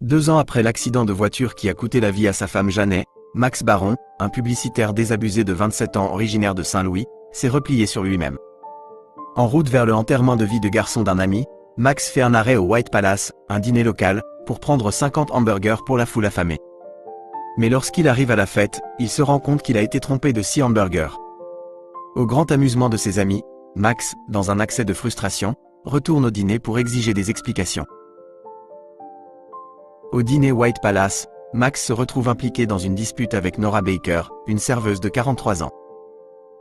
2 ans après l'accident de voiture qui a coûté la vie à sa femme Janet, Max Baron, un publicitaire désabusé de 27 ans originaire de Saint-Louis, s'est replié sur lui-même. En route vers le enterrement de vie de garçon d'un ami, Max fait un arrêt au White Palace, un dîner local, pour prendre 50 hamburgers pour la foule affamée. Mais lorsqu'il arrive à la fête, il se rend compte qu'il a été trompé de 6 hamburgers. Au grand amusement de ses amis, Max, dans un accès de frustration, retourne au dîner pour exiger des explications. Au dîner White Palace, Max se retrouve impliqué dans une dispute avec Nora Baker, une serveuse de 43 ans.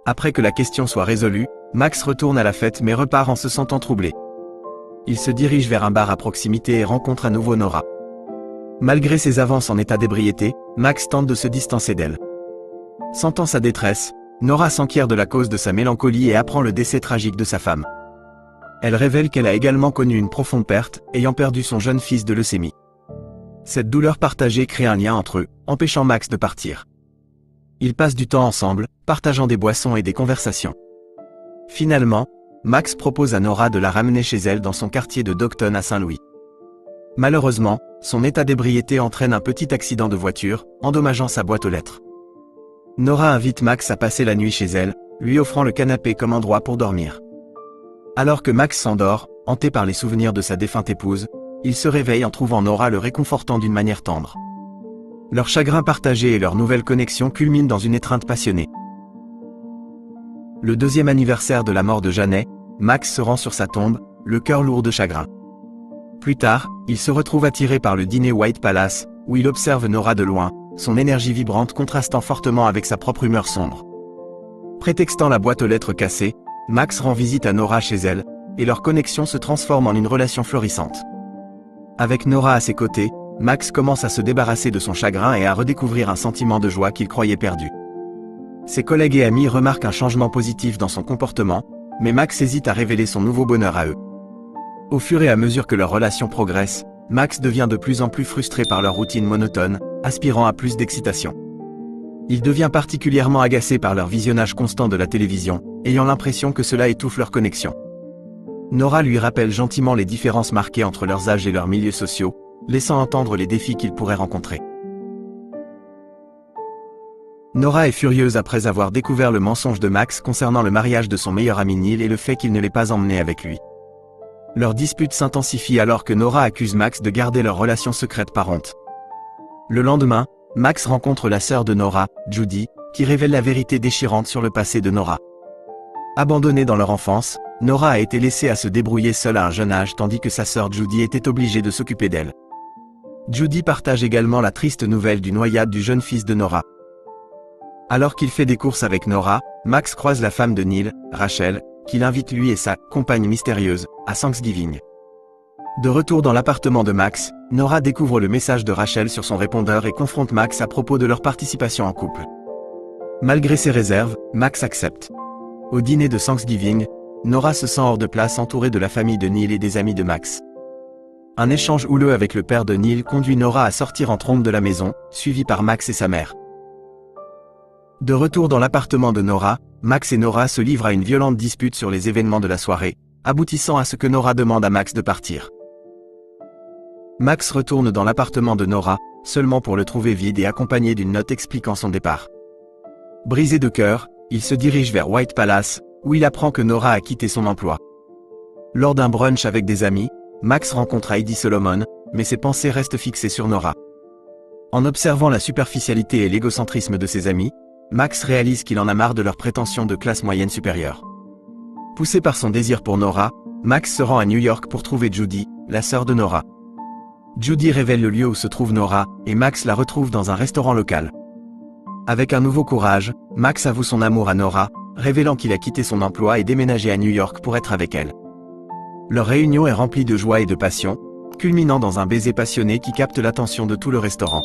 Après que la question soit résolue, Max retourne à la fête mais repart en se sentant troublé. Il se dirige vers un bar à proximité et rencontre à nouveau Nora. Malgré ses avances en état d'ébriété, Max tente de se distancer d'elle. Sentant sa détresse, Nora s'enquiert de la cause de sa mélancolie et apprend le décès tragique de sa femme. Elle révèle qu'elle a également connu une profonde perte, ayant perdu son jeune fils de leucémie. Cette douleur partagée crée un lien entre eux, empêchant Max de partir. Ils passent du temps ensemble, partageant des boissons et des conversations. Finalement, Max propose à Nora de la ramener chez elle dans son quartier de Dogton à Saint-Louis. Malheureusement, son état d'ébriété entraîne un petit accident de voiture, endommageant sa boîte aux lettres. Nora invite Max à passer la nuit chez elle, lui offrant le canapé comme endroit pour dormir. Alors que Max s'endort, hanté par les souvenirs de sa défunte épouse, il se réveille en trouvant Nora le réconfortant d'une manière tendre. Leur chagrin partagé et leur nouvelle connexion culminent dans une étreinte passionnée. Le 2e anniversaire de la mort de Janet, Max se rend sur sa tombe, le cœur lourd de chagrin. Plus tard, il se retrouve attiré par le dîner White Palace, où il observe Nora de loin, son énergie vibrante contrastant fortement avec sa propre humeur sombre. Prétextant la boîte aux lettres cassée, Max rend visite à Nora chez elle, et leur connexion se transforme en une relation florissante. Avec Nora à ses côtés, Max commence à se débarrasser de son chagrin et à redécouvrir un sentiment de joie qu'il croyait perdu. Ses collègues et amis remarquent un changement positif dans son comportement, mais Max hésite à révéler son nouveau bonheur à eux. Au fur et à mesure que leur relation progresse, Max devient de plus en plus frustré par leur routine monotone, aspirant à plus d'excitation. Il devient particulièrement agacé par leur visionnage constant de la télévision, ayant l'impression que cela étouffe leur connexion. Nora lui rappelle gentiment les différences marquées entre leurs âges et leurs milieux sociaux, laissant entendre les défis qu'ils pourraient rencontrer. Nora est furieuse après avoir découvert le mensonge de Max concernant le mariage de son meilleur ami Neil et le fait qu'il ne l'ait pas emmené avec lui. Leur dispute s'intensifie alors que Nora accuse Max de garder leur relation secrète par honte. Le lendemain, Max rencontre la sœur de Nora, Judy, qui révèle la vérité déchirante sur le passé de Nora. Abandonnée dans leur enfance, Nora a été laissée à se débrouiller seule à un jeune âge tandis que sa sœur Judy était obligée de s'occuper d'elle. Judy partage également la triste nouvelle du noyade du jeune fils de Nora. Alors qu'il fait des courses avec Nora, Max croise la femme de Neil, Rachel, qui l'invite lui et sa compagne mystérieuse à Thanksgiving. De retour dans l'appartement de Max, Nora découvre le message de Rachel sur son répondeur et confronte Max à propos de leur participation en couple. Malgré ses réserves, Max accepte. Au dîner de Thanksgiving, Nora se sent hors de place entourée de la famille de Neil et des amis de Max. Un échange houleux avec le père de Neil conduit Nora à sortir en trombe de la maison, suivie par Max et sa mère. De retour dans l'appartement de Nora, Max et Nora se livrent à une violente dispute sur les événements de la soirée, aboutissant à ce que Nora demande à Max de partir. Max retourne dans l'appartement de Nora, seulement pour le trouver vide et accompagné d'une note expliquant son départ. Brisé de cœur, il se dirige vers White Palace, où il apprend que Nora a quitté son emploi. Lors d'un brunch avec des amis, Max rencontre Heidi Solomon, mais ses pensées restent fixées sur Nora. En observant la superficialité et l'égocentrisme de ses amis, Max réalise qu'il en a marre de leurs prétentions de classe moyenne supérieure. Poussé par son désir pour Nora, Max se rend à New York pour trouver Judy, la sœur de Nora. Judy révèle le lieu où se trouve Nora, et Max la retrouve dans un restaurant local. Avec un nouveau courage, Max avoue son amour à Nora, révélant qu'il a quitté son emploi et déménagé à New York pour être avec elle. Leur réunion est remplie de joie et de passion, culminant dans un baiser passionné qui capte l'attention de tout le restaurant.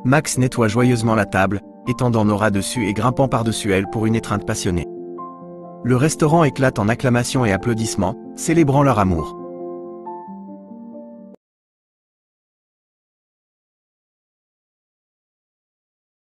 Max nettoie joyeusement la table, étendant Nora dessus et grimpant par-dessus elle pour une étreinte passionnée. Le restaurant éclate en acclamations et applaudissements, célébrant leur amour.